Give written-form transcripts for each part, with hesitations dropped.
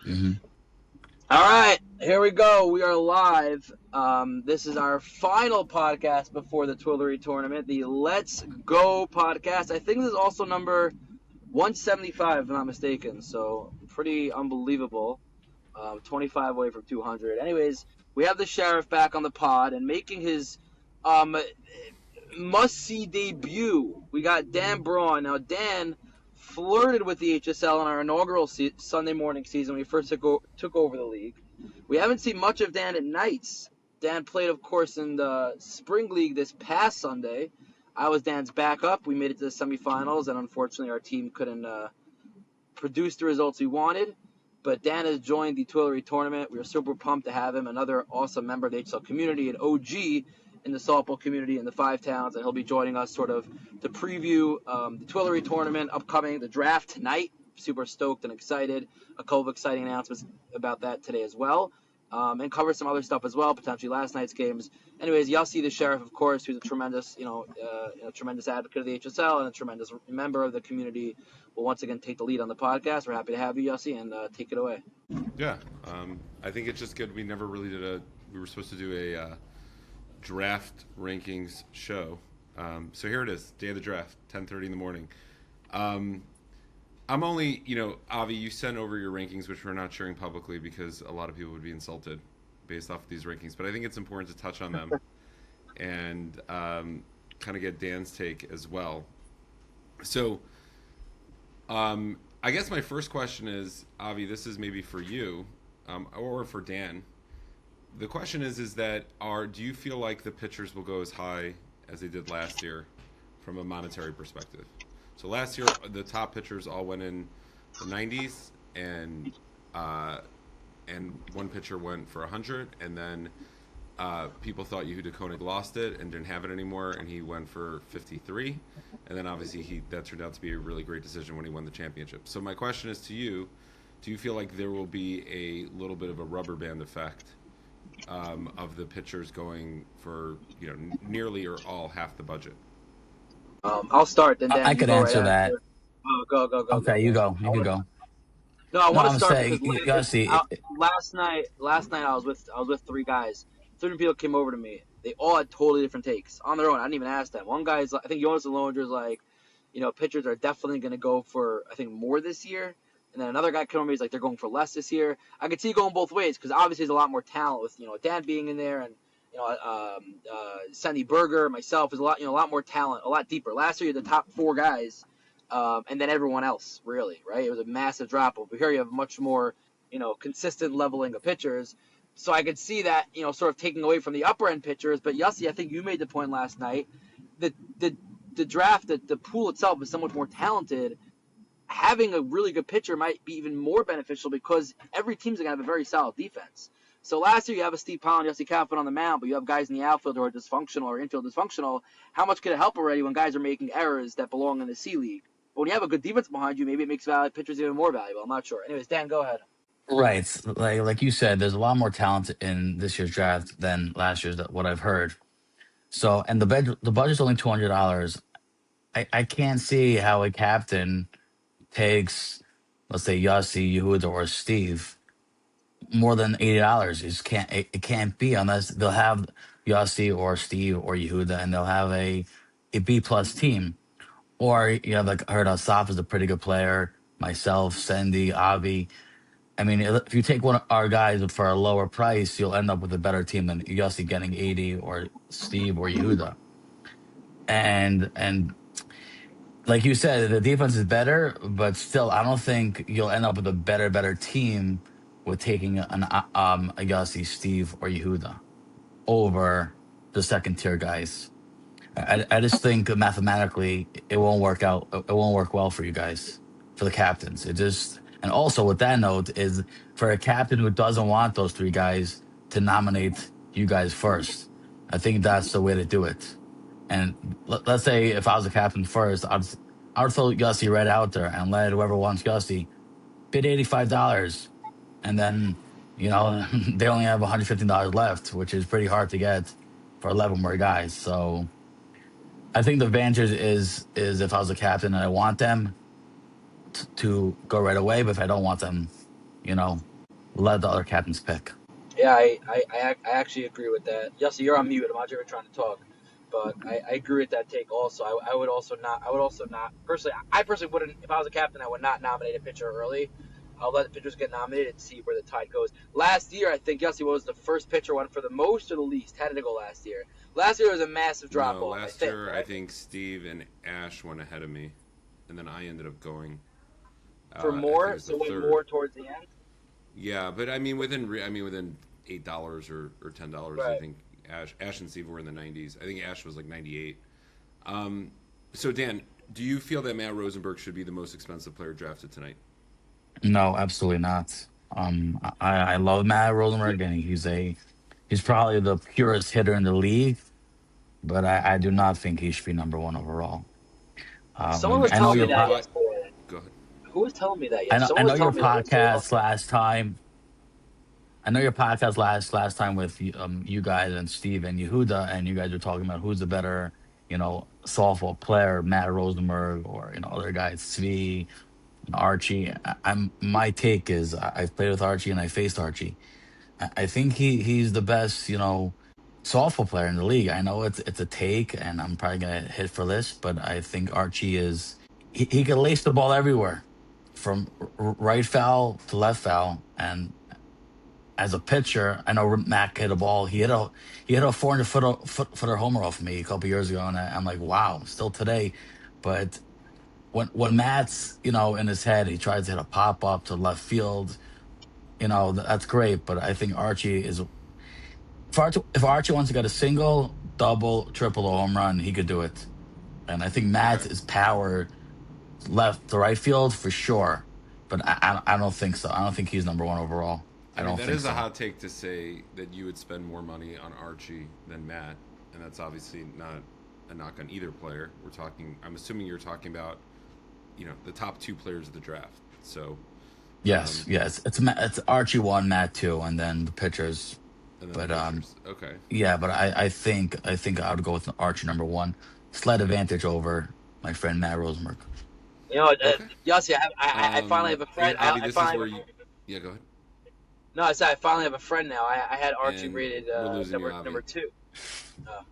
Hmm. All right, here we go. We are live. This is our final podcast before the Twillery tournament, the Let's Go podcast. I think this is also number 175, if I'm not mistaken. So pretty unbelievable. 25 away from 200. Anyways, we have the sheriff back on the pod and making his um, must-see debut. We got Dan Braun. Now, Dan flirted with the HSL in our inaugural Sunday morning season when we first took over the league. We haven't seen much of Dan at nights. Dan played, of course, in the Spring League this past Sunday. I was Dan's backup. We made it to the semifinals, and unfortunately our team couldn't produce the results we wanted. But Dan has joined the Twillery tournament. We are super pumped to have him, another awesome member of the HSL community, an OG in the softball community in the Five Towns, and he'll be joining us sort of to preview the Twillery tournament upcoming, the draft tonight. Super stoked and excited. A couple of exciting announcements about that today as well. And cover some other stuff as well, potentially last night's games. Anyways, Yossi the sheriff, of course, who's a tremendous, tremendous advocate of the HSL and a tremendous member of the community, will once again take the lead on the podcast. We're happy to have you, Yossi, and take it away. Yeah, I think it's just good. We never really did a. We were supposed to do a draft rankings show. So here it is, day of the draft, 10:30 in the morning. Um, I'm only, Avi, you sent over your rankings, which we're not sharing publicly because a lot of people would be insulted based off of these rankings. But I think it's important to touch on them and kind of get Dan's take as well. So I guess my first question is, Avi, this is maybe for you or for Dan. The question is that do you feel like the pitchers will go as high as they did last year from a monetary perspective? So last year, the top pitchers all went in the 90s, uh, and one pitcher went for 100, and then people thought Yehuda Koenig lost it and didn't have it anymore, and he went for 53. And then obviously that turned out to be a really great decision when he won the championship. So my question is to you: do you feel like there will be a little bit of a rubber band effect of the pitchers going for nearly or all half the budget? I'll start, then I Dan, you could go right answer that. after. Oh, go, Okay, you Dan. go. You could go. No, I No, want to I'm start saying, because Yossi. last night I was with three guys. Three people came over to me. They all had totally different takes on their own. I didn't even ask them. One guy's, I think Jonas Alonder's like, pitchers are definitely going to go for, I think, more this year. And then another guy came over to me, he's like, they're going for less this year. I could see it going both ways because obviously there's a lot more talent with, Dan being in there and, Sandy Berger, myself, is a lot more talent, a lot deeper. Last year, you had the top four guys, and then everyone else, really, right? It was a massive drop off. But here you have much more, consistent leveling of pitchers. So I could see that, sort of taking away from the upper end pitchers. But Yossi, I think you made the point last night. The the the draft, the pool itself is so much more talented. Having a really good pitcher might be even more beneficial because every team's gonna have a very solid defense. So last year you have a Steve Pollen, Yossi Kaufman on the mound, but you have guys in the outfield who are dysfunctional or infield dysfunctional. How much could it help already when guys are making errors that belong in the C League? But when you have a good defense behind you, maybe it makes pitchers even more valuable. I'm not sure. Anyways, Dan, go ahead. Right, like you said, there's a lot more talent in this year's draft than last year's. What I've heard. So, and the budget's only $200. I can't see how a captain takes, let's say, Yossi, Yehuda, or Steve more than $80. It just can't. It can't be unless they'll have Yossi or Steve or Yehuda, and they'll have a B plus team. Or like I heard Asaf is a pretty good player. Myself, Sandy, Avi. I mean, if you take one of our guys for a lower price, you'll end up with a better team than Yossi getting 80 or Steve or Yehuda. And like you said, the defense is better, but still, I don't think you'll end up with a better team with taking a Yossi, Steve, or Yehuda over the second tier guys. I just think mathematically it won't work out. It won't work well for you guys, for the captains. It just, and also with that note is for a captain who doesn't want those three guys to nominate you guys first. I think that's the way to do it. And let's say if I was a captain first, I'd throw Yossi right out there and let whoever wants Yossi bid $85, and then they only have $115 left, which is pretty hard to get for 11 more guys. So I think the advantage is if I was a captain and I want them to go right away, but if I don't want them, you know, let the other captains pick. Yeah, I actually agree with that. Yossi, you're on mute. I'm not sure trying to talk, but I agree with that take. Also, I would also not. I would also not personally. I personally wouldn't. If I was a captain, I would not nominate a pitcher early. I'll let the pitchers get nominated and see where the tide goes. Last year, I think Yossi was the first pitcher went for the most or the least. How did it go last year? Last year was a massive drop No, off. I last think, year I right? think Steve and Ash went ahead of me, and then I ended up going. For I think it more, was the so went third. more towards the end. Yeah, but I mean within $8 or $10. I Right. think Ash and Steve were in the 90s. I think Ash was like 98. Um, so Dan, do you feel that Matt Rosenberg should be the most expensive player drafted tonight? No, absolutely not. I love Matt Rosenberg, and he's probably the purest hitter in the league, but I do not think he should be number one overall. Someone was I know telling me your So that why? yesterday. Go ahead. Who was telling me that? Yeah, I someone know was your telling me that yesterday. podcast Also, last time. I know your podcast last time with you guys and Steve and Yehuda, and you guys were talking about who's the better, softball player, Matt Rosenberg or other guys, Svi, Archie. I'm my take is I've played with Archie and I faced Archie. I think he's the best, softball player in the league. I know it's a take, and I'm probably gonna hit for this, but I think Archie is he can lace the ball everywhere, from right foul to left foul. And as a pitcher, I know Mac hit a ball. He hit a 400 footer homer off me a couple years ago, and I'm like, wow, still today. But when Matt's in his head, he tries to hit a pop up to left field. That's great, but I think Archie is if Archie wants to get a single, double, triple, or home run, he could do it. And I think Okay. Matt is power left to right field for sure, but I don't think so. I don't think he's number one overall. I I mean, don't that think is a so. hot take to say that you would spend more money on Archie than Matt, and that's obviously not a knock on either player. We're talking. I'm assuming you're talking about, the top two players of the draft. So, Yes, um, yes, it's Archie one, Matt two, and then the pitchers. and then the But pitchers. Okay. yeah, but I think I would go with Archie number one, slight advantage over my friend Matt Rosenberg. Okay. Yossi, I finally have a friend. Avi, I this is finally where have you. Yeah, go ahead. no, I said I finally have a friend now. I had Archie And rated we're losing you, number Avi. two. Uh,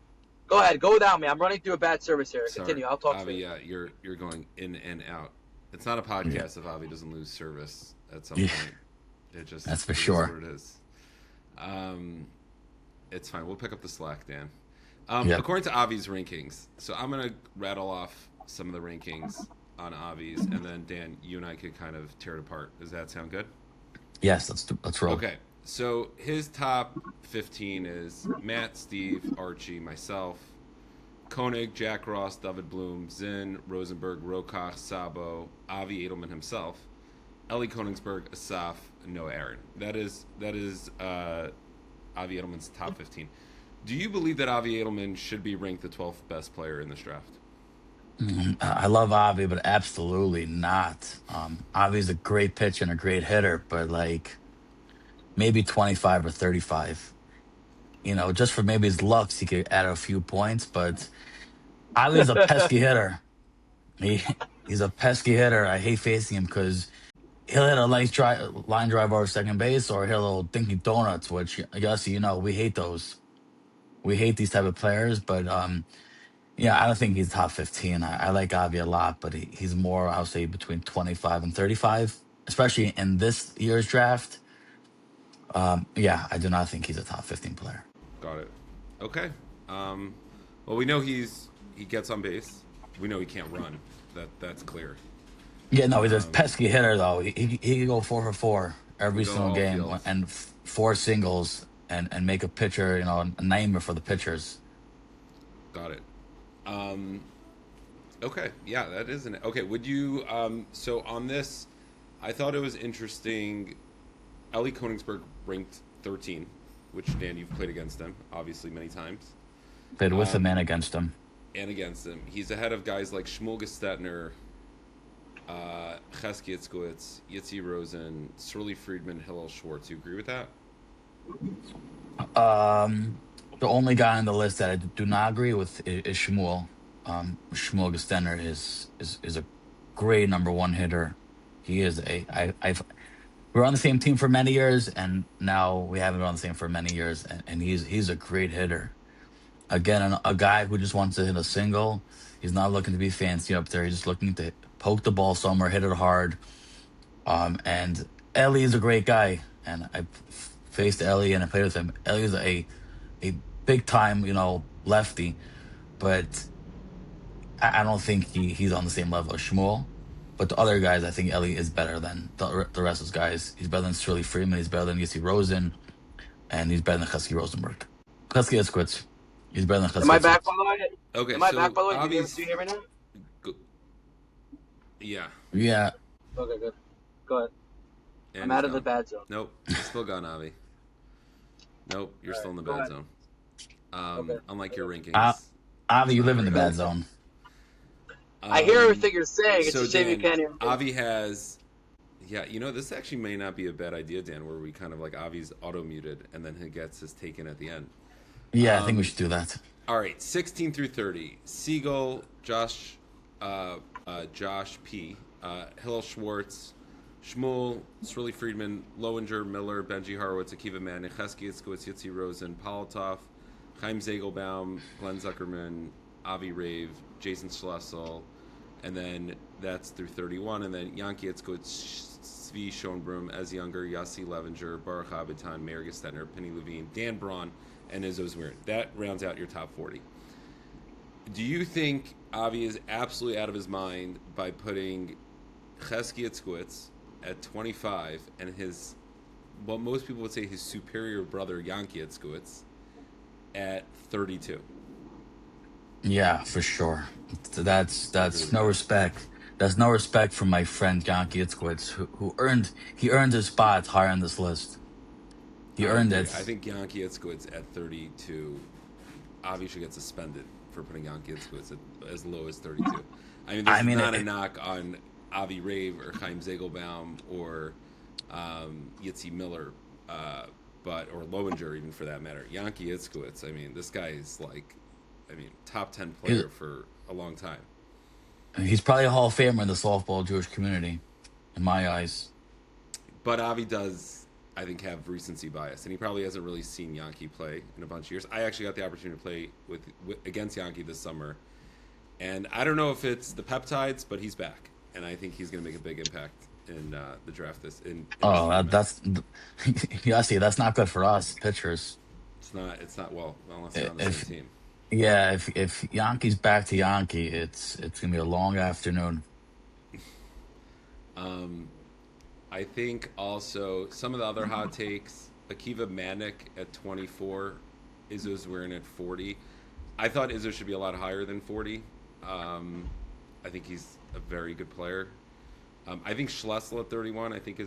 Go ahead, go without me. I'm running through a bad service here. Sorry, Continue. I'll talk Avi. soon. Yeah, you're going in and out. It's not a Yeah, podcast if Avi doesn't lose service at some yeah, point. It just that's for it is what sure. it is. Um, it's fine. We'll pick up the slack, Dan. Yep. According to Avi's rankings, so I'm gonna rattle off some of the rankings on Avi's, and then Dan, you and I could kind of tear it apart. Does that sound good? Yes, let's roll. Okay. So his top 15 is Matt, Steve, Archie, myself, Koenig, Jack Ross, David Bloom, Zinn, Rosenberg, Rokach, Sabo, Avi Edelman himself, Ellie Konigsberg, Asaf, and Noah Aaron. That is Avi Edelman's top 15. Do you believe that Avi Edelman should be ranked the 12th best player in this draft? I love Avi, but absolutely not. Avi's a great pitcher and a great hitter, but like maybe 25 or 35. Just for maybe his lucks, he could add a few points. But Avi's a pesky hitter. He he's a pesky hitter. I hate facing him because he'll hit a nice line drive over second base, or he'll little dinky donuts, which I guess we hate those. We hate these type of players, but yeah, I don't think he's top 15. I like Avi a lot, but he's more, I'll say, between 25 and 35, especially in this year's draft. Yeah, I do not think he's a top 15 player. Got it. Okay. Um, well, we know he gets on base. We know he can't run. That's clear. Yeah, no, he's a Um, pesky hitter, though. He can go 4 for 4 he can every go single all game fields. and four singles and make a pitcher, a name for the pitchers. Got it. Um, okay. Yeah, that is an okay. Would you? So on this, I thought it was interesting. Ellie Konigsberg ranked 13, which Dan, you've played against him obviously many times, Played with him um, and against him. and against him. He's ahead of guys like Shmuel Gestetner, Chesky Itzkowitz, Yitzi Rosen, Surly Friedman, Hillel Schwartz. You agree with that? Um, the only guy on the list that I do not agree with is Shmuel. Shmuel Gestener is a great number one hitter. He is a. we're on the same team for many years, and now we haven't been on the same for many years, and he's a great hitter. Again, a guy who just wants to hit a single. He's not looking to be fancy up there. He's just looking to poke the ball somewhere, hit it hard. And Ellie is a great guy, and I faced Ellie and I played with him. Ellie is a big time, lefty, but I don't think he's on the same level as Shmuel. But the other guys, I think Ellie is better than the rest of those guys. He's better than Shirley Freeman. He's better than Yossi Rosen, and he's better than Chesky Rosenberg. Chesky Itzkowitz. He's better than Am Chesky I back, Itzkowitz. by the way? Okay, Am I back, so by the way? Avi's, Do you hear me now? yeah, Yeah, Okay, good. Go ahead. and I'm he's out of the gone. bad zone. Nope, he's still gone, Avi. Nope, you're All still in the right, go bad ahead. zone. Okay. Unlike your uh, rankings, Avi, it's you not live in the very bad good. zone. I hear Um, everything you're saying. It's so a shame you Dan, can't hear me. Avi has, yeah, this actually may not be a bad idea, Dan, where we kind of like Avi's auto muted and then he gets his taken at the end. Yeah, I think we Um, should do that. all right, 16 through 30. Siegel, Josh P, Hillel Schwartz, Shmuel, Shirley Friedman, Lowinger, Miller, Benji Horowitz, Akiva Mann, Chesky Itzkowitz, Yitzi Rosen, Politoff, Chaim Zagelbaum, Glenn Zuckerman, Avi Rave, Jason Schlessel, and then that's through 31, and then Yanki Itzkowitz, Zvi Schonbrum, Ez Younger, Yossi Levinger, Baruch Abitan, Meir Gestetner, Penny Levine, Dan Braun, and Izzo Zwirin. That rounds out your top 40. Do you think Avi is absolutely out of his mind by putting Chesky Itzkowitz at 25 and his, what most people would say his superior brother Yanki Itzkowitz at 32? Yeah, for sure. I agree That's with no that. respect. That's no respect for my friend Yanki Itzkowitz, who earned his spot higher on this list. He I earned agree. it. I think Yanki Itzkowitz at 32, Avi should get suspended for putting Yanki Itzkowitz at as low as 32. I mean, this I is mean, not a knock on Avi Rave or Chaim Zagelbaum or Yitzi Miller, or Lowinger even for that matter. Yanki Itzkowitz, I mean, this guy is like, top 10 he's, player for a long time. he's probably a Hall of Famer in the softball Jewish community, in my eyes. But Avi does, I think, have recency bias, and he probably hasn't really seen Yankee play in a bunch of years. I actually got the opportunity to play against Yankee this summer, and I don't know if it's the peptides, but he's back, and I think he's going to make a big impact in the draft in this Oh, tournament. that's yeah. See, that's not good for us pitchers. It's not well unless they're on the same If team. Yeah, if Yankee's back to Yankee, it's gonna be a long afternoon. Um, I think also some of the other hot takes: Akiva Manic at 24, Izzo's wearing at 40. I thought Izzo should be a lot higher than 40. I think he's a very good player. I think Schlessel at 31. I think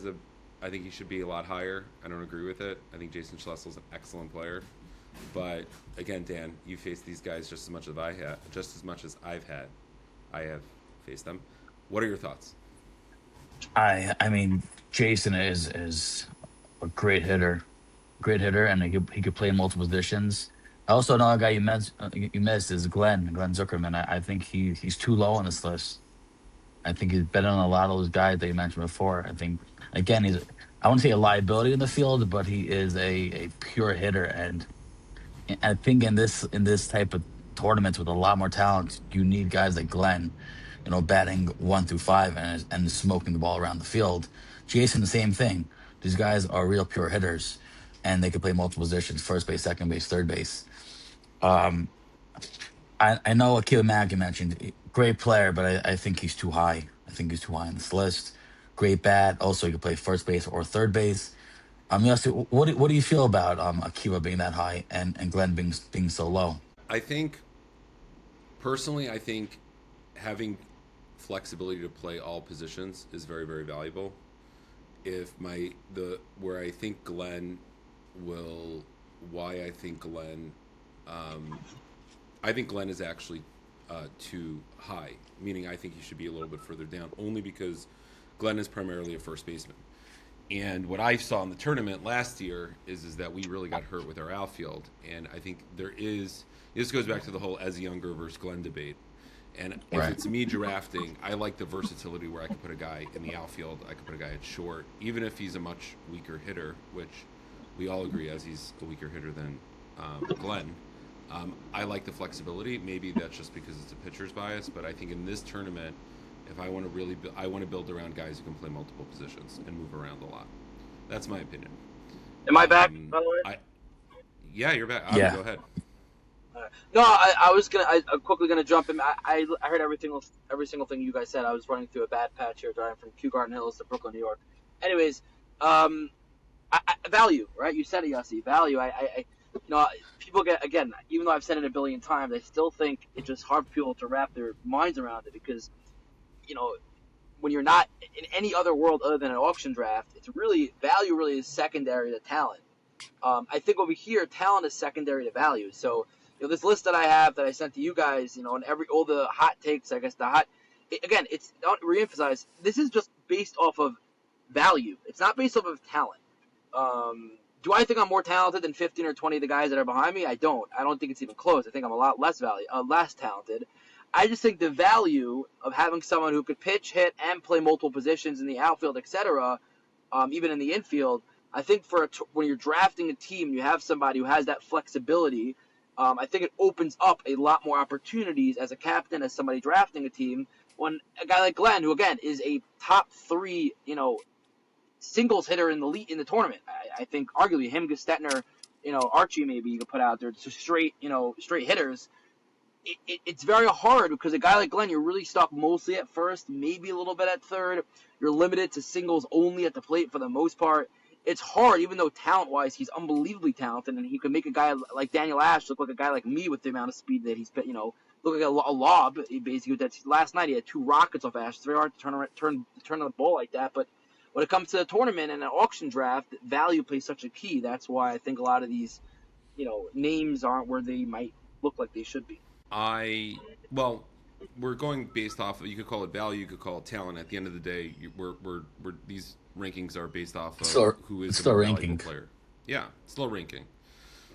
he should be a lot higher. I don't agree with it. I think Jason Schlessel's an excellent player. But again, Dan, you faced these guys just as much as I have faced them. What are your thoughts? I mean, Jason is a great hitter, and he could play in multiple positions. Also, another guy you missed is Glenn Zuckerman. I think he's too low on this list. I think he's better than a lot of those guys that you mentioned before. I think again I wouldn't say a liability in the field, but he is a pure hitter, and I think in this type of tournaments with a lot more talent, you need guys like Glenn, batting 1 through 5 and smoking the ball around the field. Jason, the same thing. These guys are real pure hitters, and they can play multiple positions: first base, second base, third base. Um, I know Akil Mack you mentioned, great player, but I think he's too high. I think he's too high on this list. Great bat. Also, he could play first base or third base. Yossi, what do you feel about Akiva being that high and Glenn being so low? I think personally, I think having flexibility to play all positions is very, very valuable. If my the where I think Glenn will why um, I think Glenn is actually too high, meaning I think he should be a little bit further down, only because Glenn is primarily a first baseman. And what I saw in the tournament last year is that we really got hurt with our outfield, and I think there is. This goes back to the whole as younger versus Glenn debate, And if Right. it's me drafting, I like the versatility where I can put a guy in the outfield, I can put a guy at short, even if he's a much weaker hitter, which we all agree as he's a weaker hitter than Glenn. I like the flexibility. Maybe that's just because it's a pitcher's bias, but I think in this tournament, if I want to really, I want to build around guys who can play multiple positions and move around a lot. That's my opinion. Am I back, by the way? Yeah, you're back. Avi, Yeah. go ahead. No, I was gonna. I'm quickly gonna jump in. I heard every single thing you guys said. I was running through a bad patch here, driving from Kew Garden Hills to Brooklyn, New York. Anyways, value, right? You said it, Yossi. Value. People get, again, even though I've said it a billion times, I still think it's just hard for people to wrap their minds around it because, you know, when you're not in any other world other than an auction draft, it's really value really is secondary to talent. I think over here, talent is secondary to value. So, this list that I have that I sent to you guys, and all the hot takes, I guess again, it's don't reemphasize. This is just based off of value. It's not based off of talent. Do I think I'm more talented than 15 or 20 of the guys that are behind me? I don't. I don't think it's even close. I think I'm a lot less talented. I just think the value of having someone who could pitch, hit, and play multiple positions in the outfield, etc., even in the infield. I think when you're drafting a team, you have somebody who has that flexibility. I think it opens up a lot more opportunities as a captain, as somebody drafting a team. When a guy like Glenn, who again is a top 3, singles hitter in the tournament. I think arguably him, Gestetner, Archie maybe you could put out there, just straight hitters. It's very hard because a guy like Glenn, you're really stuck mostly at first, maybe a little bit at third. You're limited to singles only at the plate for the most part. It's hard, even though talent-wise he's unbelievably talented, and he could make a guy like Daniel Ash look like a guy like me with the amount of speed that he's, look like a lob. Basically, last night he had 2 rockets off Ash. It's very hard to turn the ball like that, but when it comes to the tournament and an auction draft, value plays such a key. That's why I think a lot of these, names aren't where they might look like they should be. Well, we're going based off of, you could call it value, you could call it talent. At the end of the day, we're these rankings are based off of Still, who is the still more valuable ranking. player. Yeah, still ranking.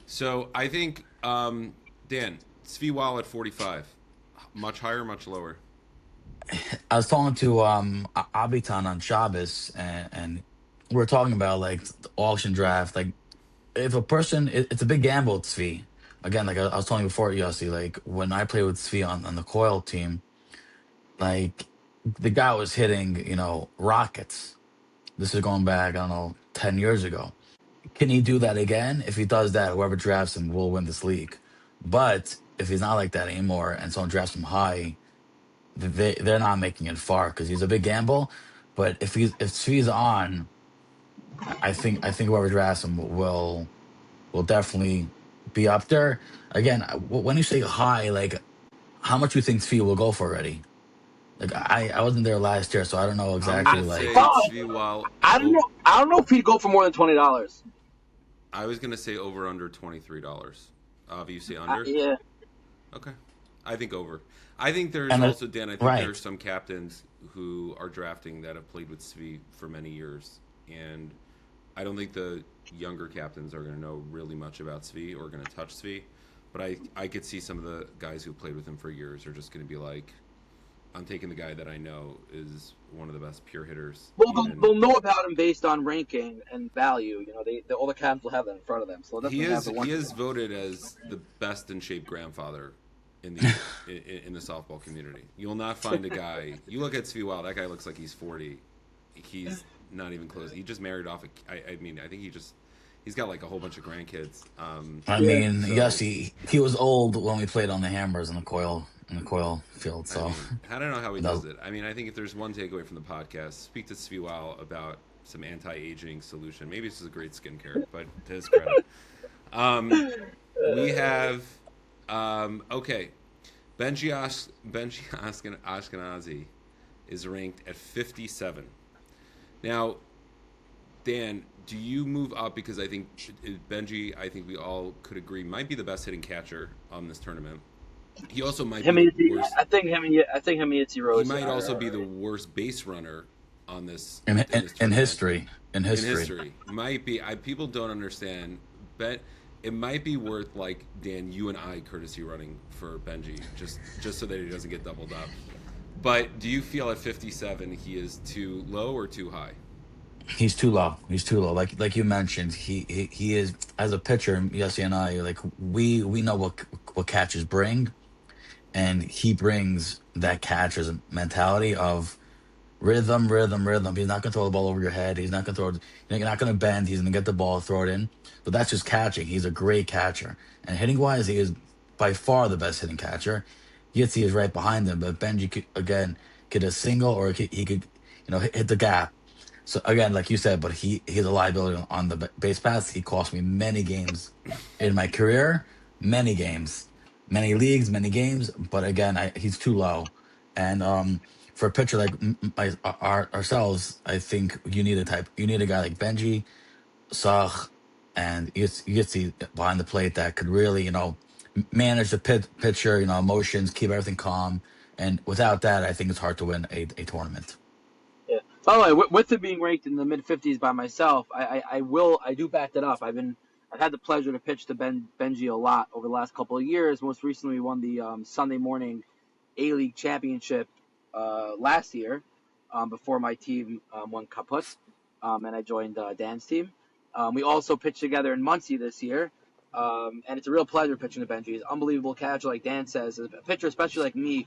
So I think Dan Sviwal at 45, much higher, much lower. I was talking to Abitan on Shabbos, and we are talking about like the auction draft. Like, if a person, it's a big gamble with Svi. Again, like I was telling you before, Yossi, like when I played with Svi on the Coil team, like the guy was hitting, rockets. This is going back, I don't know, 10 years ago. Can he do that again? If he does that, whoever drafts him will win this league. But if he's not like that anymore and someone drafts him high, they're not making it far because he's a big gamble. But if he's on, I think whoever drafts him will definitely be up there. Again, when you say high, like how much you think Svi will go for already? Like I wasn't there last year, so I don't know I'm exactly. gonna Like say Sviwal. I don't know. I don't know if he'd go for more than $20. I was gonna say over under $23. Avi, you say under? Yeah. Okay. I think over. I think there's and also, Dan, I think right, there's some captains who are drafting that have played with Svi for many years. And I don't think the younger captains are going to know really much about Svi or going to touch Svi. But I could see some of the guys who played with him for years are just going to be like, I'm taking the guy that I know is one of the best pure hitters. Well, they'll know about him based on ranking and value. All the captains will have that in front of them. So they'll definitely have the one. He is voted as the best in shape grandfather in the in the softball community. You'll not find a guy. You look at Sviwal, that guy looks like he's 40. He's not even close. He just married off. I mean, I think he's got like a whole bunch of grandkids. I mean, yes, he was old when we played on the Hammers in the coil field. I So mean, I don't know how he no, does it. I mean, I think if there's one takeaway from the podcast, speak to Sviwal about some anti-aging solution. Maybe this is a great skincare, but to his credit. We have okay. Benji Ashkenazi is ranked at 57. Now, Dan, do you move up because I think Benji, I think we all could agree, might be the best hitting catcher on this tournament. He also might be the worst. I think him and Yitzi Rose. He might also be the worst base runner on this in tournament. history, In history, might be. People don't understand. it might be worth, like, Dan, you and I courtesy running for Benji, just so that he doesn't get doubled up. But do you feel at 57 he is too low or too high? He's too low. He's too low. Like you mentioned, he is as a pitcher. Yossi and I, like we know what catchers bring, and he brings that catcher's mentality of rhythm, rhythm, rhythm. He's not gonna throw the ball over your head. He's not gonna throw. You're not gonna bend. He's gonna get the ball, throw it in. But that's just catching. He's a great catcher, and hitting wise, he is by far the best hitting catcher. Yitzi is right behind him, but Benji could, again, get a single, or he could hit the gap. So again, like you said, but he's a liability on the base paths. He cost me many games in my career, many games, many leagues, many games. But again, he's too low, and for a pitcher like ourselves, I think you need a guy like Benji, Sach, and Yitzi behind the plate that could really manage the pitcher, emotions, keep everything calm. And without that, I think it's hard to win a tournament. Yeah. By the way, with it being ranked in the mid 50s by myself, I do back that up. I've had the pleasure to pitch to Benji a lot over the last couple of years. Most recently, we won the Sunday morning A League championship last year, before my team won Kaput, and I joined Dan's team. We also pitched together in Muncie this year, and it's a real pleasure pitching to Benji. He's an unbelievable catcher, like Dan says. As a pitcher, especially like me,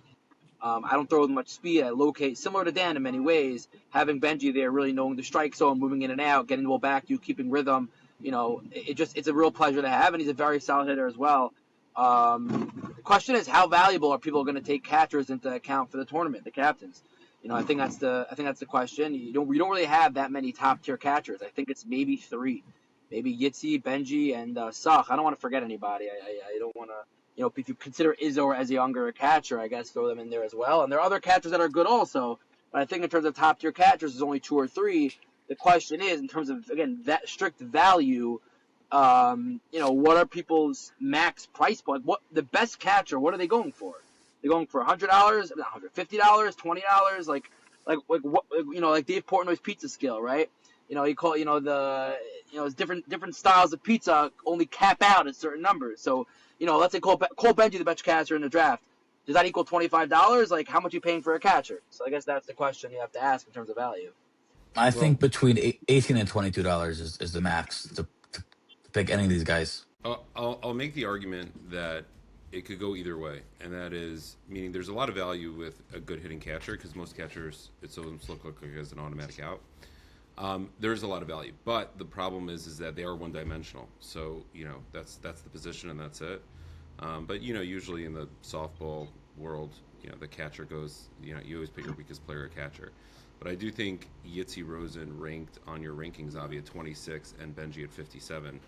I don't throw with much speed. I locate, similar to Dan in many ways. Having Benji there, really knowing the strike zone, moving in and out, getting the ball back to you, keeping rhythm. It's a real pleasure to have, and he's a very solid hitter as well. The question is, how valuable are people going to take catchers into account for the tournament, the captains? I think that's the question. We don't really have that many top tier catchers. I think it's maybe three, maybe Yitzi, Benji, and Sach. I don't want to forget anybody. I don't want to. If you consider Izzo as a younger catcher, I guess throw them in there as well. And there are other catchers that are good also. But I think in terms of top tier catchers, there's only two or three. The question is, in terms of, again, that strict value, what are people's max price point? What the best catcher? What are they going for? They're going for $100, $150, $20, like Dave Portnoy's pizza scale, right? You call it's different styles of pizza only cap out at certain numbers. So let's say Cole Benji the best catcher in the draft. Does that equal $25? Like, how much are you paying for a catcher? So I guess that's the question you have to ask in terms of value. I Well, think between 18 and $22 is the max to pick any of these guys. I'll make the argument that it could go either way, and that is meaning there's a lot of value with a good hitting catcher because most catchers it almost look like as an automatic out. There's a lot of value, but the problem is that they are one dimensional. So that's the position and that's it. But usually in the softball world, the catcher goes. You always put your weakest player at catcher. But I do think Yitzi Rosen ranked on your rankings, Avi, at 26 and Benji at 57.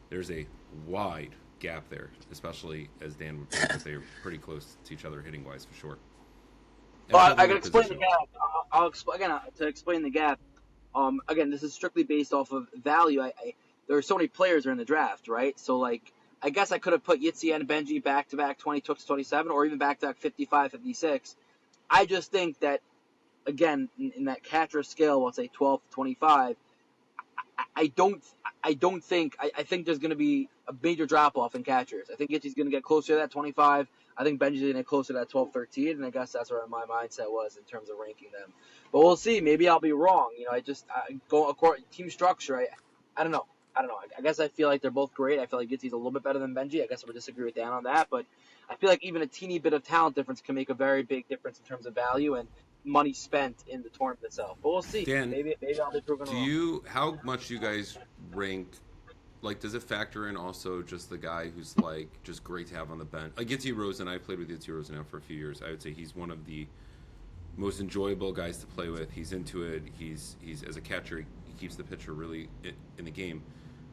There's a wide gap there, especially as Dan would point that they're pretty close to each other hitting wise for sure. And Well, both I in can their explain the position. gap. I'll explain again to explain the gap. Again, this is strictly based off of value. There are so many players are in the draft, right? So like, I guess I could have put Yitzi and Benji back to back 26, 27, or even back to back 55, 56. I just think that, again, in that catcher scale, let's say 12 to 25, I don't I think there's going to be a major drop off in catchers. I think Itchy's going to get closer to that 25. I think Benji's going to get closer to that 12, 13, and I guess that's where my mindset was in terms of ranking them. But we'll see. Maybe I'll be wrong. I go according team structure. I don't know. I guess I feel like they're both great. I feel like Itchy's a little bit better than Benji. I guess I would disagree with Dan on that, but I feel like even a teeny bit of talent difference can make a very big difference in terms of value and money spent in the tournament itself. But we'll see. Dan, Maybe I'll be proven wrong. how much do you guys rank? Like, does it factor in also just the guy who's like just great to have on the bench? Like Itzy Rosen, I played with Itzy Rosen now for a few years. I would say he's one of the most enjoyable guys to play with. He's into it. He's as a catcher, he keeps the pitcher really in the game.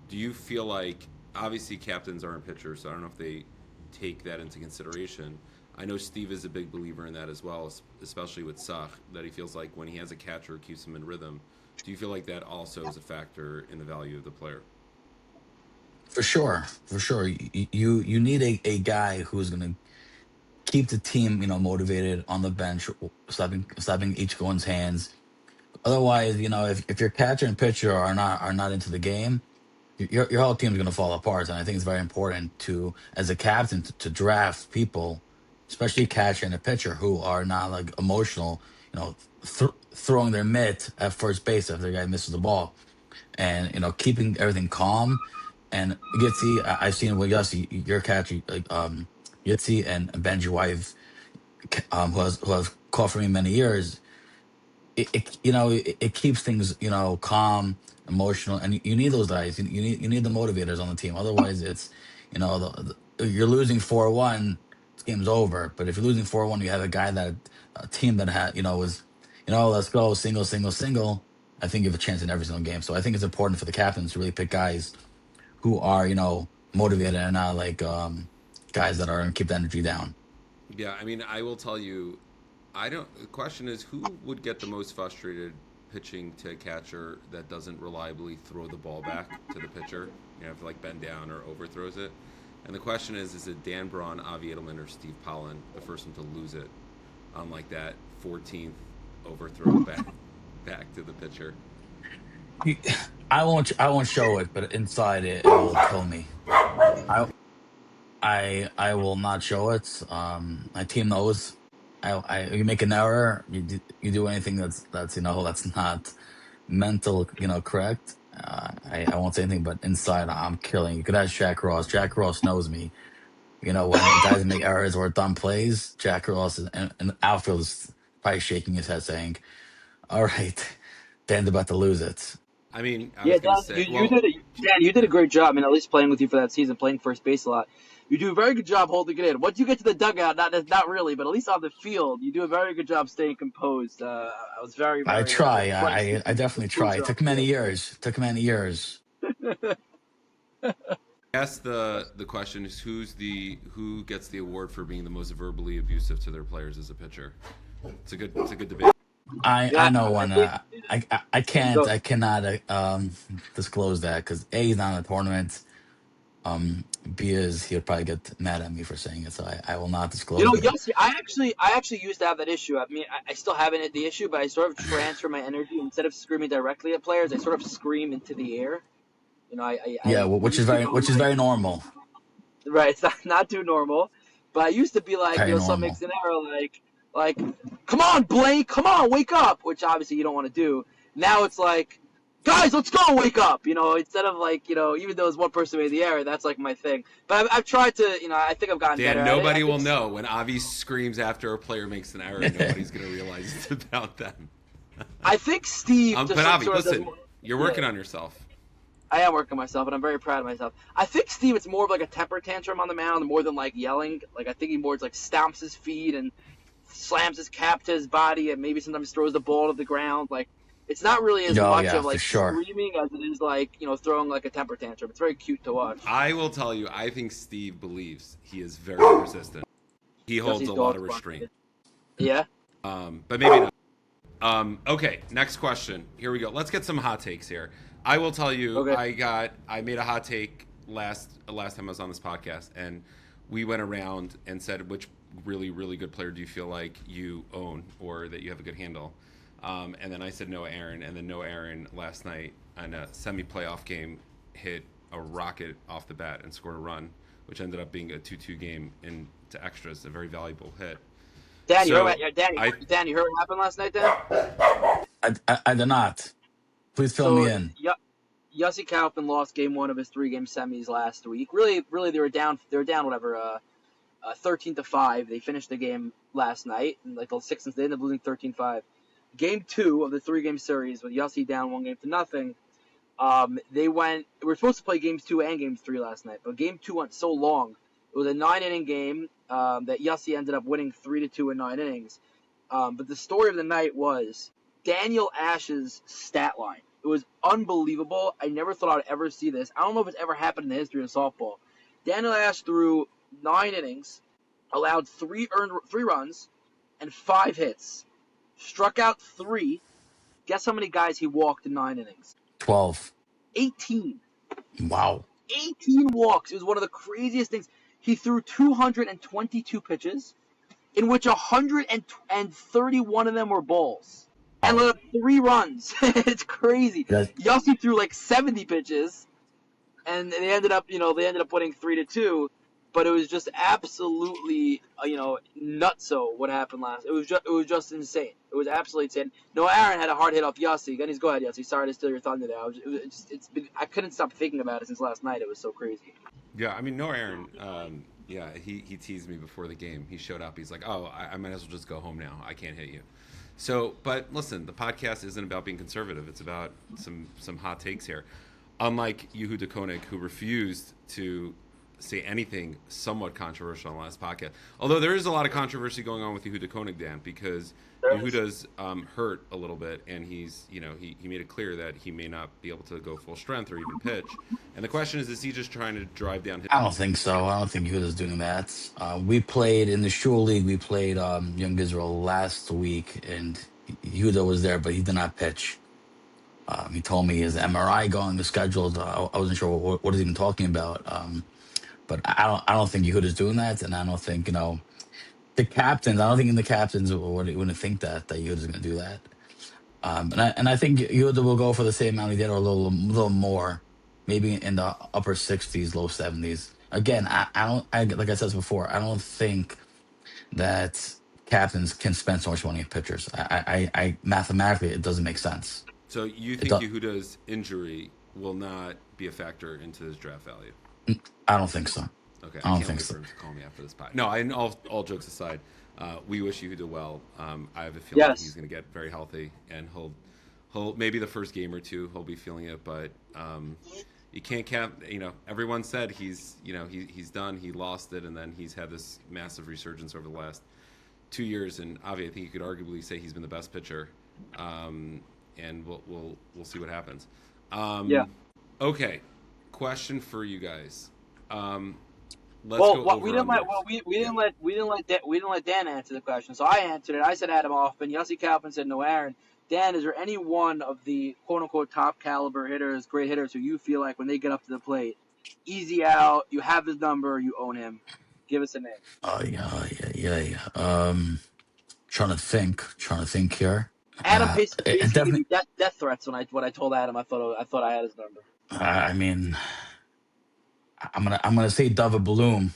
Do you feel like obviously captains aren't pitchers, so I don't know if they take that into consideration. I know Steve is a big believer in that as well, especially with Sach, that he feels like when he has a catcher, it keeps him in rhythm. Do you feel like that also is a factor in the value of the player? For sure, for sure. You need a guy who's gonna keep the team, motivated on the bench, slapping each one's hands. Otherwise, if your catcher and pitcher are not into the game, your whole team's gonna fall apart. And I think it's very important to, as a captain, to draft people, especially catcher and a pitcher, who are not like emotional. Throwing their mitt at first base if their guy misses the ball, and keeping everything calm. And Yitzi, I've seen with Yossi, your catcher, like Yitzi and Benji Wife, who has caught for me many years. It keeps things calm, emotional, and you need those guys. You need the motivators on the team. Otherwise, it's you're losing 4-1, this game's over. But if you're losing 4-1, you have a team that had was let's go single, single, single. I think you have a chance in every single game. So I think it's important for the captains to really pick guys who are motivated and not like guys that are gonna keep the energy down. Yeah, I mean, I will tell you, I don't. The question is, who would get the most frustrated pitching to a catcher that doesn't reliably throw the ball back to the pitcher? You have to like bend down or overthrows it. And the question is it Dan Braun, Avi Edelman, or Steve Pollen, the first one to lose it on like that 14th overthrow back to the pitcher? I won't show it, but inside it will kill me. I I will not show it. My team knows. You make an error, you do anything that's not mental, correct. I won't say anything, but inside I'm killing. You could ask Jack Ross. Jack Ross knows me. When guys make errors or dumb plays, Jack Ross and the outfield is probably shaking his head, saying, "All right, Dan's about to lose it." I mean, I Yeah, was Dan, gonna you, say, you well, did a, Dan, you did a great job. I mean, at least playing with you for that season, playing first base a lot. You do a very good job holding it in. Once you get to the dugout, not really, but at least on the field, you do a very good job staying composed. I was very, I very try. impressed with I definitely try. It composure on took the many field. years. Took many years. I guess the question is who gets the award for being the most verbally abusive to their players as a pitcher? It's a good debate. I Yeah, know I when think I can't go. I cannot disclose that because A, he's not in the tournament. B is he'll probably get mad at me for saying it, so I will not disclose it. Yes, I actually used to have that issue. I mean, I still haven't the issue, but I sort of transfer my energy instead of screaming directly at players. I sort of scream into the air. Yeah, I which is used to very go which is like, very normal. right, it's not too normal, but I used to be like, Very someone makes normal. an error, like, come on, Blake, come on, wake up, which obviously you don't want to do. Now it's like, guys, let's go, wake up, instead of like, even though it's one person made the error, that's like my thing. But I've tried to, I think I've gotten better Dan, at it. I nobody think will know when Avi screams after a player makes an error. Nobody's gonna realize it's about them. I think Steve But just Avi, sort of does listen, more. you're Yeah, working on yourself. I am working on myself, and I'm very proud of myself. I think Steve, it's more of like a temper tantrum on the mound more than like yelling. Like I think he more like stamps his feet and slams his cap to his body, and maybe sometimes throws the ball to the ground. Like it's not really as Oh much yeah, of for like sure. screaming as it is like throwing like a temper tantrum. It's very cute to watch. I will tell you, I think Steve believes he is very resistant. He holds Jesse's a lot of dog's restraint. barking. Yeah. But maybe not. Okay, next question. Here we go. Let's get some hot takes here. I will tell you, Okay. I made a hot take last time I was on this podcast, and we went around and said which really really good player do you feel like you own or that you have a good handle, and then I said Noah Aaron, and then Noah Aaron last night in a semi-playoff game hit a rocket off the bat and scored a run, which ended up being a 2-2 game into extras, a very valuable hit. Dan, you heard So what, Dan, I Dan, you heard what happened last night, Dan? I did not. Please fill me So in. Yossi Kaufman lost game one of his 3-game semis last week. Really, really, they were down. They were down whatever, 13-5. They finished the game last night, and like the Sixers, they ended up losing 13-5. Game two of the 3-game series with Yossi down 1-0. They were supposed to play games 2 and games 3 last night, but game 2 went so long. It was a 9-inning game that Yossi ended up winning 3-2 in 9 innings. But the story of the night was Daniel Ash's stat line. It was unbelievable. I never thought I'd ever see this. I don't know if it's ever happened in the history of softball. Daniel Ash threw 9 innings, allowed 3 runs, and 5 hits. Struck out 3. Guess how many guys he walked in 9 innings? 12. 18. Wow. 18 walks. It was one of the craziest things. He threw 222 pitches, in which 131 of them were balls, and Wow. let up 3 runs. It's crazy. That, Yossi threw like 70 pitches, and they ended up winning 3-2. But it was just absolutely nutso what happened last. It was just insane. It was absolutely insane. Noah Aaron had a hard hit off Yossi. Denny's, go ahead, Yossi. Sorry to steal your thunder there. I couldn't stop thinking about it since last night. It was so crazy. Yeah, I mean, no Aaron. Yeah, he teased me before the game. He showed up. He's like, "Oh, I might as well just go home now. I can't hit you." So, but listen, the podcast isn't about being conservative. It's about some hot takes here. Unlike Yehuda Koenig, who refused to say anything somewhat controversial on the last podcast. Although there is a lot of controversy going on with Yehuda Koenig, Dan, because Yehuda's hurt a little bit, and he's he made it clear that he may not be able to go full strength or even pitch. And the question is he just trying to drive down his? I don't think so. I don't think Yehuda's doing that. We played in the Shul League. We played Young Israel last week, and Yehuda was there, but he did not pitch. He told me his MRI going the scheduled. I wasn't sure what he's even talking about. But I don't think Yehuda's doing that, and I don't think the captains. I don't think the captains wouldn't think that Yehuda's going to do that. And I think Yehuda will go for the same amount he did, or a little more, maybe in the upper 60s, low 70s. Again, I don't. Like I said before, I don't think that captains can spend so much money on pitchers. I mathematically it doesn't make sense. So you It think do, Yehuda's injury will not be a factor into his draft value? I don't think so. Okay, I I don't can't think wait so. for him to call me after this pod. No, all jokes aside, we wish Yehuda well. I have a feeling he's Yes. going to get very healthy, and he'll maybe the first game or two he'll be feeling it, but you can't count. Everyone said he's done. He lost it, and then he's had this massive resurgence over the last 2 years. And Avi, I think you could arguably say he's been the best pitcher. And we'll see what happens. Yeah. Okay, question for you guys. Let's Well, go what we over didn't let under. well we Yeah. didn't let Dan answer the question. So I answered it. I said Adam Hoffman. Yossi Kaufman said no Aaron. Dan, is there any one of the quote unquote top caliber hitters, great hitters, who you feel like when they get up to the plate, easy out, you have his number, you own him? Give us a name. Oh yeah. Trying to think here. Adam basically It gave definitely. me death threats when I told Adam I thought I had his number. I mean, I'm gonna say David Bloom,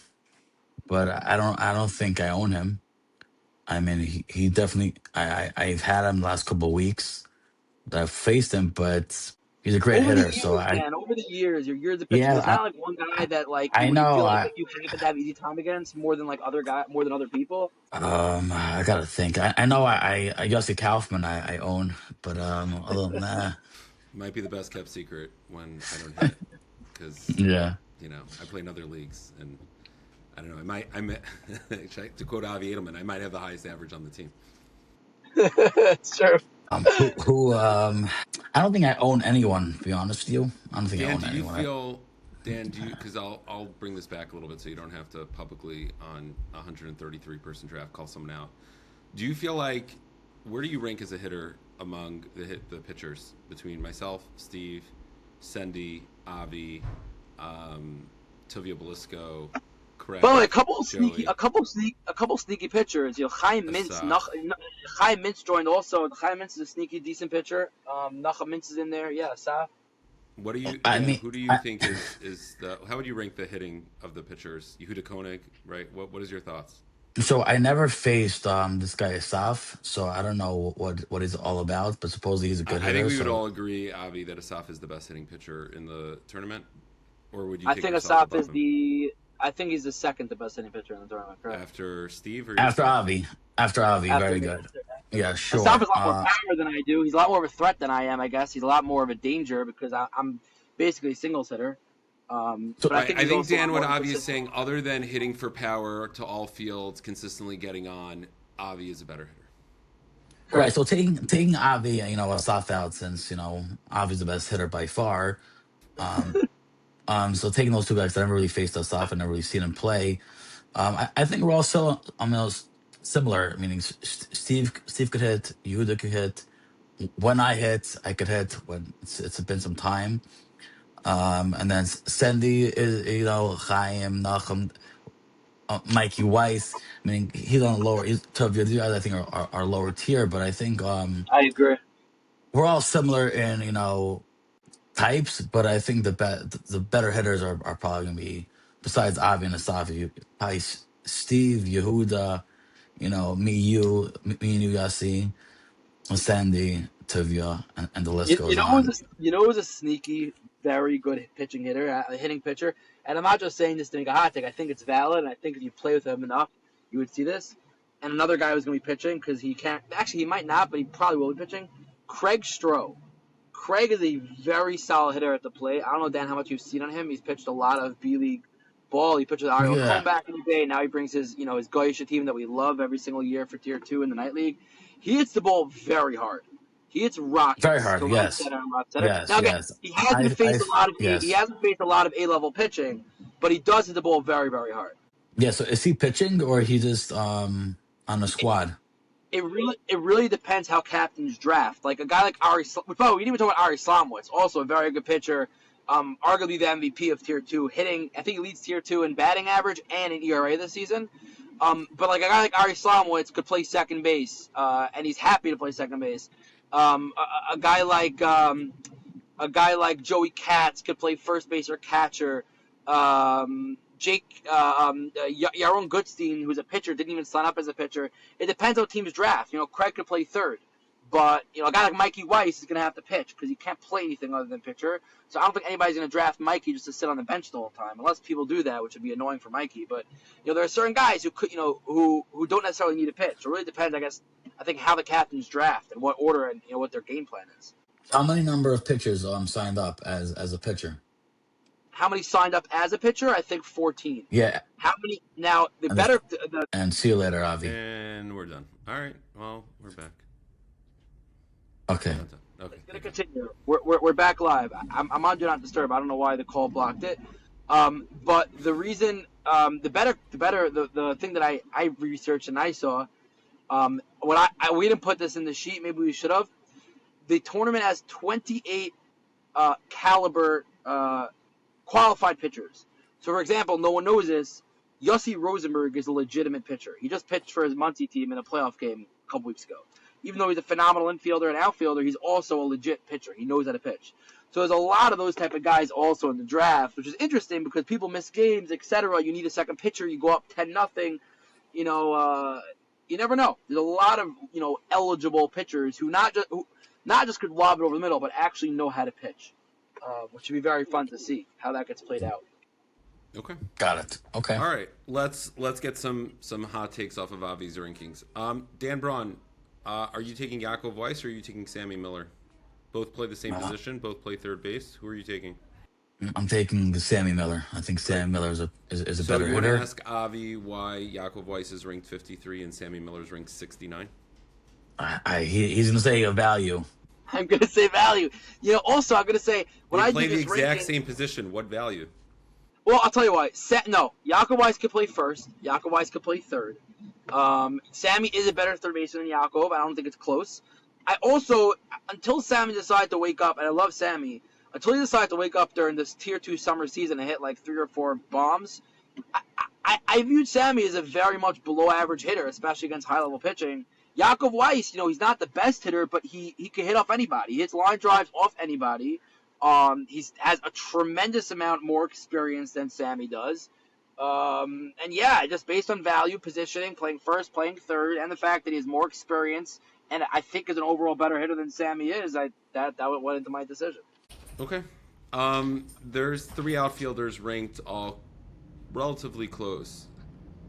but I don't think I own him. I mean, he definitely. I've had him the last couple of weeks that I've faced him, but he's a great Over the hitter. So years, Dan, over the years, your years of pitching, yeah, there's not like one guy that like I you know. feel like you happen to have easy time against more than other people. I gotta think. I know I Yossi Kaufman I own, but other than that, Might be the best kept secret when I don't hit, because yeah. I play in other leagues, and I don't know. I might to quote Avi Edelman, I might have the highest average on the team. It's true. Who I don't think I own anyone. To be honest with you, I don't think I Dan, own do you anyone. feel? Dan, do you? Because I'll bring this back a little bit, so you don't have to publicly on a 133-person draft call someone out. Do you feel like where do you rank as a hitter among the pitchers between myself, Steve, Sendy, Avi, Tovia Belisco, By the way, Craig, Joey, a couple sneaky pitchers. Chaim Mintz, Asaf? Chaim Mintz joined also. Chaim Mintz is a sneaky, decent pitcher. Nachum Mintz is in there. Yeah, Saf. What do you, I Dan? mean, Who do you think is the? How would you rank the hitting of the pitchers? Yehuda Koenig, right? What is your thoughts? so I never faced this guy Asaf, so I don't know what he's all about. But supposedly he's a good I think hitter. we would So all agree, Avi, that Asaf is the best hitting pitcher in the tournament. Or would you I take think yourself Asaf above is him the. I think he's the second to best hitting pitcher in the tournament. Correct. after Steve or after yourself? Avi, after Avi, After very me. good. Yeah, Asaf sure. is a lot more power than I do. He's a lot more of a threat than I am. I guess he's a lot more of a danger because I'm basically a singles hitter. So But I Right. think I he's think also a lot Dan, more what Avi is inconsistent. saying, other than hitting for power to all fields, consistently getting on, Avi is a better hitter. right, Correct. so taking Avi, Asaf out since Avi's the best hitter by far. Um, so taking those two guys, I never really faced Asaf. I never really seen him play. I think we're also similar. Meaning Steve could hit, Yehuda could hit. When I hit, I could hit. When it's been some time. And then Sandy is Chaim, Nachum, Mikey Weiss. I mean, he's on a lower. To the guys I think are lower tier, but I think I agree. we're all similar in types, but I think the better hitters are probably gonna be, besides Avi and Asafi, probably Steve, Yehuda, me and you, Yassi, Sandy, Tuvia, and the list goes on. You know who's a sneaky, very good pitching hitter, hitting pitcher, and I'm not just saying this to make a hot take. I think it's valid, and I think if you play with him enough, you would see this. And another guy who's going to be pitching because he can't. Actually, he might not, but he probably will be pitching. Craig Stroh. Craig is a very solid hitter at the plate. I don't know, Dan, how much you've seen on him. He's pitched a lot of B League ball. He pitched with Ariel Cone Yeah, back in the day. Now he brings his Goyish team that we love every single year for Tier 2 in the Night League. He hits the ball very hard. He hits very rockets hard. to right Yes, center and left center. yes, Now again, yes. he hasn't faced a lot of he Yes, hasn't faced a lot of A-level pitching, but he does hit the ball very, very hard. yeah. So is he pitching or he just on the squad? It really depends how captains draft. Like a guy like Ari, we didn't even talk about Ari Slomwitz, also a very good pitcher, arguably the MVP of Tier 2, hitting. I think he leads Tier 2 in batting average and in ERA this season. But like a guy like Ari Slomwitz could play second base, and he's happy to play second base. A guy like Joey Katz could play first base or catcher. Yaron Goodstein, who's a pitcher, didn't even sign up as a pitcher. It depends on teams draft. Craig could play third, but a guy like Mikey Weiss is going to have to pitch because he can't play anything other than pitcher. So I don't think anybody's going to draft Mikey just to sit on the bench the whole time, unless people do that, which would be annoying for Mikey. But there are certain guys who could, who don't necessarily need a pitch. It really depends, I guess. I think how the captains draft and what order and what their game plan is. How many number of pitchers signed up as a pitcher? How many signed up as a pitcher? I think 14. Yeah, How many now? The and, better the and see you later, Avi. And we're done. All right. Well, we're back. Okay. Not done. Okay. It's gonna continue. We're back live. I'm on Do Not Disturb. I don't know why the call blocked it. But the reason, the thing that I researched and I saw, we didn't put this in the sheet. Maybe we should have. The tournament has 28 caliber qualified pitchers. So, for example, no one knows this. Yossi Rosenberg is a legitimate pitcher. He just pitched for his Muncie team in a playoff game a couple weeks ago. Even though he's a phenomenal infielder and outfielder, he's also a legit pitcher. He knows how to pitch. So there's a lot of those type of guys also in the draft, which is interesting because people miss games, etc. You need a second pitcher. You go up 10-0. You never know. There's a lot of eligible pitchers who not just could lob it over the middle, but actually know how to pitch, which would be very fun to see how that gets played out. Okay. Got it. Okay. All right. Let's get some hot takes off of Avi's rankings. Dan Braun, are you taking Yaakov Weiss or are you taking Sammy Miller? Both play the same position. Both play third base. Who are you taking? I'm taking Sammy Miller. I think Sammy Miller is a So better you want to hitter. ask Avi why Yaakov Weiss is ranked 53 and Sammy Miller's ranked 69? He's going to say a value. I'm gonna say value. Also I'm gonna say when They I play do the this exact ranking. same position. What value? Well, I'll tell you why. Yaakov Weiss could play first. Yaakov Weiss could play third. Sammy is a better third baseman than Yaakov. I don't think it's close. I also, until Sammy decided to wake up, and I love Sammy, until he decided to wake up during this Tier 2 summer season and hit like 3 or 4 bombs, I viewed Sammy as a very much below average hitter, especially against high level pitching. Yaakov Weiss, he's not the best hitter, but he can hit off anybody. He hits line drives off anybody. He has a tremendous amount more experience than Sammy does. And yeah, just based on value, positioning, playing first, playing third, and the fact that he has more experience, and I think is an overall better hitter than Sammy is, that went into my decision. Okay. There's 3 outfielders ranked all relatively close.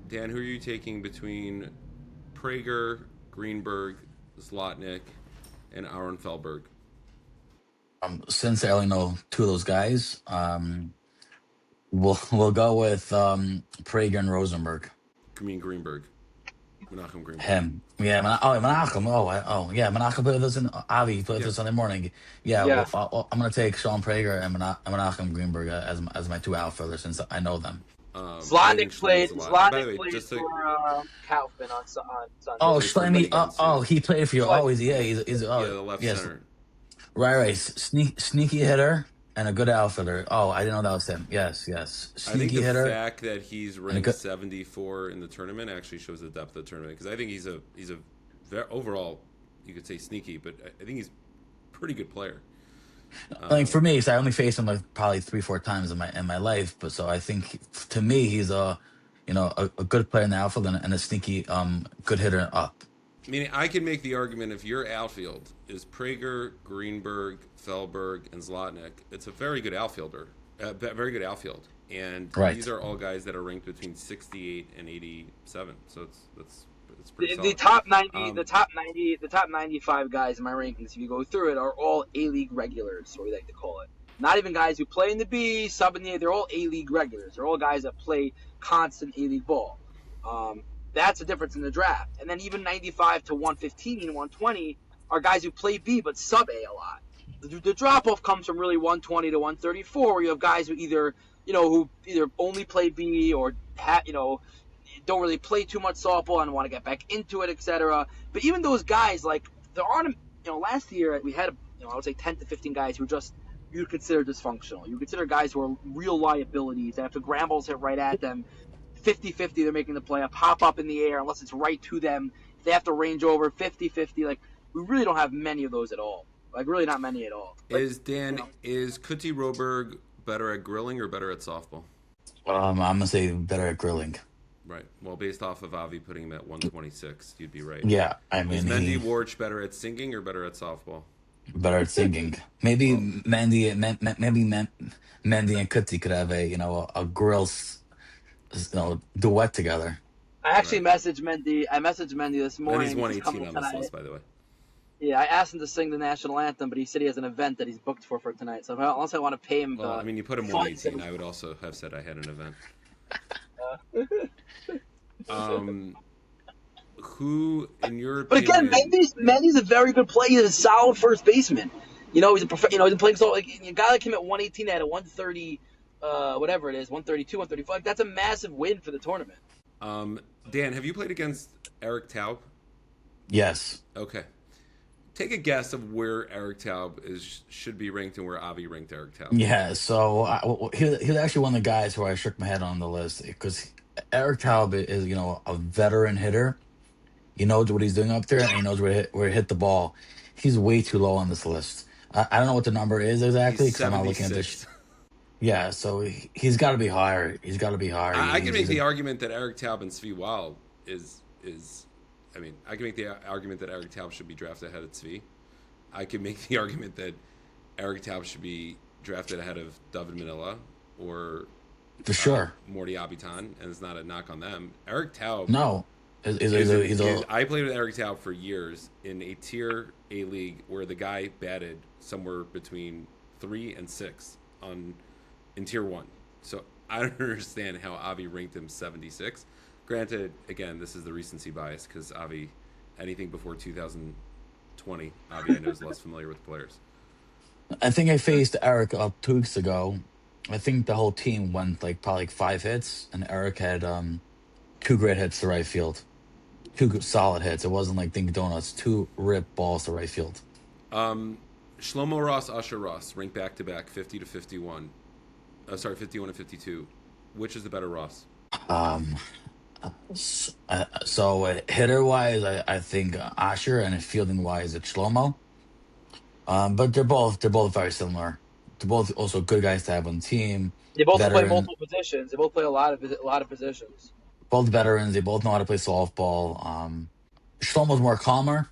Dan, who are you taking between Prager, Greenberg, Zlotnick, and Aaron Felberg? Since I only know 2 of those guys, we'll go with Prager and Rosenberg. I mean Greenberg. Menachem Greenberg. Him. Yeah, Menachem. Yeah, Menachem played with us in Avi played with us Sunday morning. Yeah, Yeah. I'm gonna take Sean Prager and Menachem Greenberg as my 2 outfielders since I know them. I think Zlotnick Schleming's played a lot. By the way, for just to, Kaufman on Sunday. Oh, Plays for Schlemmy. Vikings, yeah. He played for you. What? Oh, he's the left yes. center. Right. Sneaky hitter and a good outfielder. Oh, I didn't know that was him. Yes. I think Sneaky the hitter. fact that he's ranked good- 74 in the tournament actually shows the depth of the tournament because I think he's a overall, you could say sneaky, but I think he's a pretty good player. Like for me, so I only faced him like probably 3 4 times in my life, but so I think to me he's a good player in the outfield and a sneaky good hitter up. Meaning, I can make the argument if your outfield is Prager, Greenberg, Felberg, and Zlotnick, it's a very good outfielder, very good outfield, and these Right. are all guys that are ranked between 68 and 87. So it's pretty The solid. top 90, Um, the top 95 guys in my rankings, if you go through it, are all A-League regulars, or we like to call it. Not even guys who play in the B, sub in the A. They're all A-League regulars. They're all guys that play constant A-League ball. Um, that's the difference in the draft. And then even 95 to 115, 120 are guys who play B but sub A a lot. The drop off comes from really 120 to 134, where you have guys who either only play B or don't really play too much softball and want to get back into it, etc. But even those guys, like there aren't, last year we had, I would say 10 to 15 guys who just you'd consider dysfunctional. You consider guys who are real liabilities that if the ground balls hit right at them, 50-50 they're making the play, a pop up in the air unless it's right to them. If they have to range over 50-50. Like we really don't have many of those at all. Like really not many at all. But, is Kuti Roberg better at grilling or better at softball? I'm gonna say better at grilling. Right. Well, based off of Avi putting him at 126, you'd be right. Yeah, I Is mean Mendy he Warch better at singing or better at softball? better at singing. Maybe Well, Mandy and Kutsi could have a grill duet together. I actually right. messaged Mendy. I messaged Mendy this And he's morning. He's 118 coming on this tonight. list, by the way. Yeah, I asked him to sing the national anthem, but he said he has an event that he's booked for tonight. So unless I want to pay him Well, I the mean, you put him funds, 118. I would also have said I had an event. Who, in your but again, opinion, Mendy's a very good player. He's a solid first baseman. He's been playing so like a guy like him at 118 at a 130, whatever it is, 132, 135. Like, that's a massive win for the tournament. Dan, have you played against Eric Taub? Yes. Okay. Take a guess of where Eric Taub should be ranked and where Avi ranked Eric Taub. Yeah, so he was actually one of the guys who I shook my head on the list because Eric Taub is a veteran hitter. He knows what he's doing up there, and he knows where to hit the ball. He's way too low on this list. I don't know what the number is He's exactly because I'm not looking at this. 76. Yeah, so he's got to be higher. He's got to be higher. I can make He's the argument that Eric Taub and Svi Wild I mean, I can make the argument that Eric Taub should be drafted ahead of Svi. I can make the argument that Eric Taub should be drafted ahead of David Manila or for sure. Morty Abitan, and it's not a knock on them. Eric Taub No, I played with Eric Taub for years in a tier A league where the guy batted somewhere between 3 and 6 in tier 1. So I don't understand how Avi ranked him 76. Granted, again, this is the recency bias because Avi, anything before 2020, Avi I know is less familiar with the players. I think I faced Eric up 2 weeks ago. I think the whole team went like probably like 5 hits, and Eric had two great hits to right field, solid hits. It wasn't like Dink Donuts, two rip balls to right field. Shlomo Ross, Usher Ross, ranked back to back, 50 to 51. 51 to 52. Which is the better Ross? Um, so hitter wise, I think Asher, and fielding wise, it's Shlomo. But they're both very similar. They're both also good guys to have on the team. They both play Veteran, multiple positions. They both play a lot of positions. both veterans. They both know how to play softball. Shlomo's more calmer.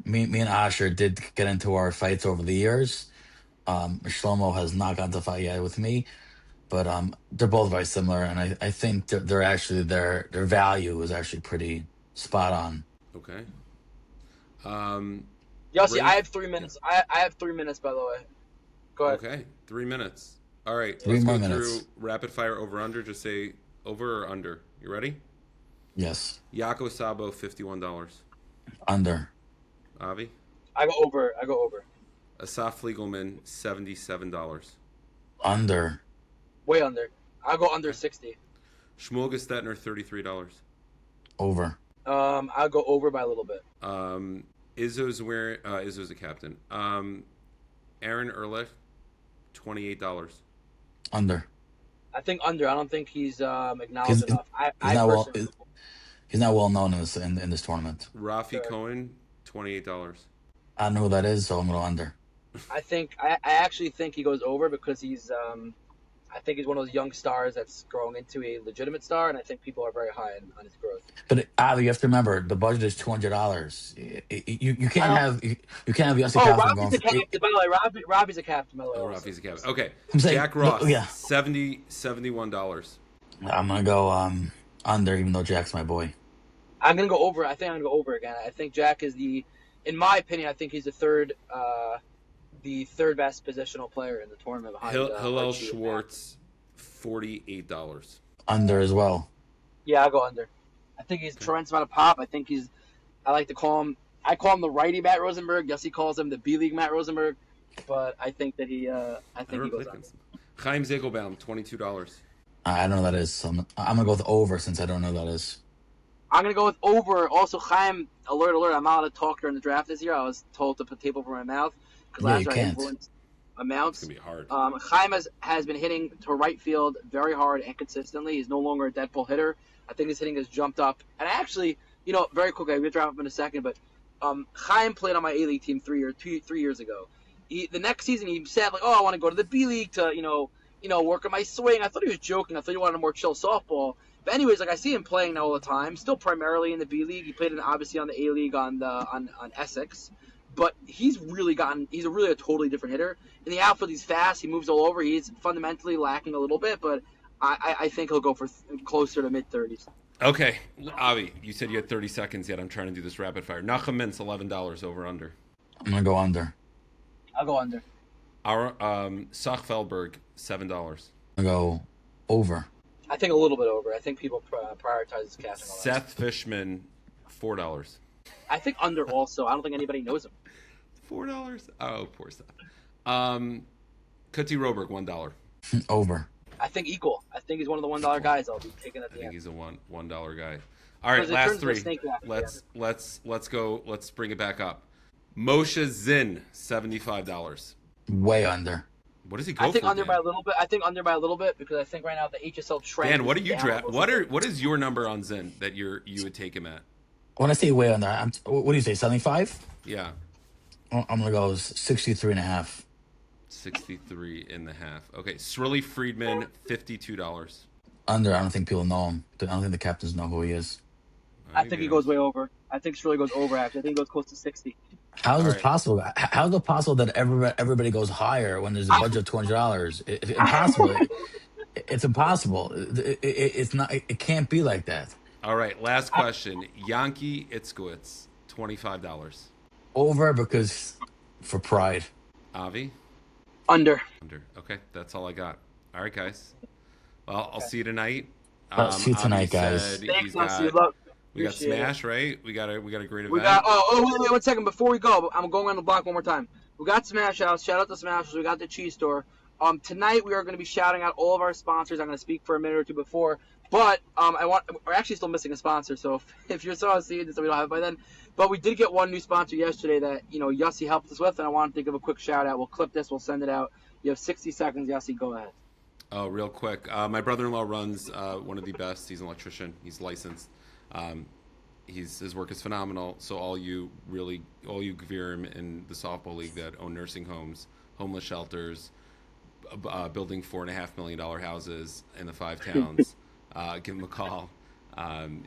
Me and Asher did get into our fights over the years. Shlomo has not gotten to fight yet with me, but they're both very similar, and I think they're actually their value is actually pretty spot on. Okay. Um, Yossi, I rank. have 3 minutes. I have 3 minutes, by the way. Go ahead. Okay, 3 minutes. All right, Three let's more go through minutes. rapid fire over under. Just say over or under. You ready? Yes, Yako Sabo, $51. under, Avi. I go over. Asaf Fliegelman, $77. under, Way under. I'll go under 60. Shmuel Gestetner, $33. over, I'll go over by a little bit. Izzo's the captain. Aaron Ehrlich, $28. under. I think under. I don't think he's He's acknowledged enough. he's I not well. personally. He's not well known in this tournament. Rafi Sure. Cohen, $28. I don't know who that is, so I'm going under. I actually think he goes over because I think he's one of those young stars that's growing into a legitimate star, and I think people are very high on his growth. But you have to remember the budget is $200. You I can't don't. have you can't have Yossi Oh, Kaufman Robbie's going a for. captain. By the way, Robbie's a captain. By the way, Oh, also. Rafi's a captain. Okay, I'm saying, Jack Ross, yeah, $71. I'm gonna go under, even though Jack's my boy. I'm gonna go over. I think I'm gonna go over again. I think Jack is in my opinion, I think he's the third best positional player in the tournament behind Hillel Archie and Matt. Schwartz, $48. Under as well. Yeah, I'll go under. I think he's a tremendous amount of pop. I think he's. I like to call him. I call him the righty Matt Rosenberg. Yes, he calls him the B League Matt Rosenberg. But I think that he. I think he goes under. Chaim Zegelbaum, $22. I don't know what that is. So I'm gonna go with over since I don't know what that is. I'm gonna go with over. Also, Chaim, alert, alert! I'm not allowed to talk during the draft this year. I was told to put tape over my mouth because Yeah, last you year I can't. influenced amounts. It's gonna be hard. Chaim has been hitting to right field very hard and consistently. He's no longer a dead pull hitter. I think his hitting has jumped up. And actually, very quickly, I'm gonna draft him in a second, but Chaim played on my A League team 3 years ago. The next season, he said like, "Oh, I want to go to the B League to work on my swing." I thought he was joking. I thought he wanted a more chill softball. But anyways, like I see him playing now all the time. Still primarily in the B League. He played obviously on the A League on Essex, but he's really a totally different hitter. In the outfield, he's fast. He moves all over. He's fundamentally lacking a little bit, but I think he'll go for closer to mid-30s. Okay, Avi, you said you had 30 seconds yet. I'm trying to do this rapid fire. Nachum Mintz, $11 over under. I'm gonna go under. I'll go under. Our Sach Feldberg, $7. I'm gonna go over. I think a little bit over. I think people prioritize his catching. Seth Fishman, $4. I think under also. I don't think anybody knows him. $4? Oh, poor Seth. Kuti Roberg, $1. Over. I think equal. I think he's one of the $1 guys I'll be taking at the I think end. he's a $1 guy. All right, last three. Let's go. Let's bring it back up. Moshe Zinn, $75. Way under. What does he go I think for? under Dan? by a little bit. I think under by a little bit because I think right now the HSL trend. Dan, what are you down draft? a little bit. What is your number on Zinn that you would take him at? When I say way under, what do you say? 75? Yeah, I'm gonna go 63.5. 63.5. Okay, Srilly Friedman, $52. Under. I don't think people know him. I don't think the captains know who he is. I think he goes way over. I think Shirley goes over. Actually, I think he goes close to 60. How is All this right. possible? How is it possible that everybody goes higher when there's a budget of $200? It's impossible. It's impossible. It's not. It can't be like that. All right, last question. Yankee Itzkowitz, $25. Over because for pride. Avi? Under. Under. Okay, that's all I got. All right, guys. Well, I'll see you tonight. I'll see you tonight, Avi guys. said Thanks, he's Nancy. got, Look, we got appreciate it. Smash, right? We got a great event. We got. Wait, 1 second before we go. I'm going on the block one more time. We got Smash House. Shout out to Smash House. We got the cheese store. Tonight we are going to be shouting out all of our sponsors. I'm going to speak for a minute or two before, but we're actually still missing a sponsor. So if you're still seeing this, we don't have it by then. But we did get one new sponsor yesterday that Yossi helped us with, and I wanted to give a quick shout out. We'll clip this. We'll send it out. You have 60 seconds, Yossi. Go ahead. Oh, real quick. My brother-in-law runs one of the best. He's an electrician. He's licensed. His work is phenomenal. So all you Gvirim in the softball league that own nursing homes, homeless shelters, building $4.5 million houses in the 5 towns, give him a call.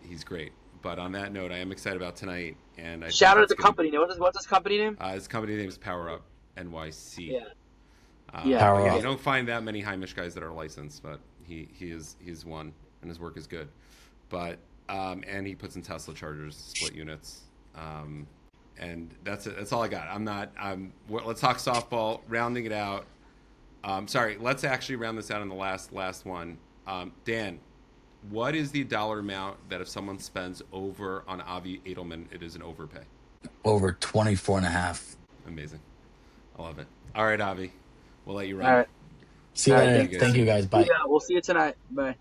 He's great. But on that note, I am excited about tonight. And Shout out to the company name. What's his company name? His company name is Power Up NYC. Yeah. Power Yeah, Up. you don't find that many Heimish guys that are licensed, but he's one, and his work is good. But and he puts in Tesla chargers, split units, and that's it. That's all I got. Let's talk softball. Rounding it out. Sorry, let's actually round this out on the last one. Dan, what is the dollar amount that if someone spends over on Avi Edelman, it is an overpay? Over 24.5. Amazing. I love it. All right, Avi. We'll let you run. All right. See you All right, later. Thank you guys. Bye. Yeah, we'll see you tonight. Bye.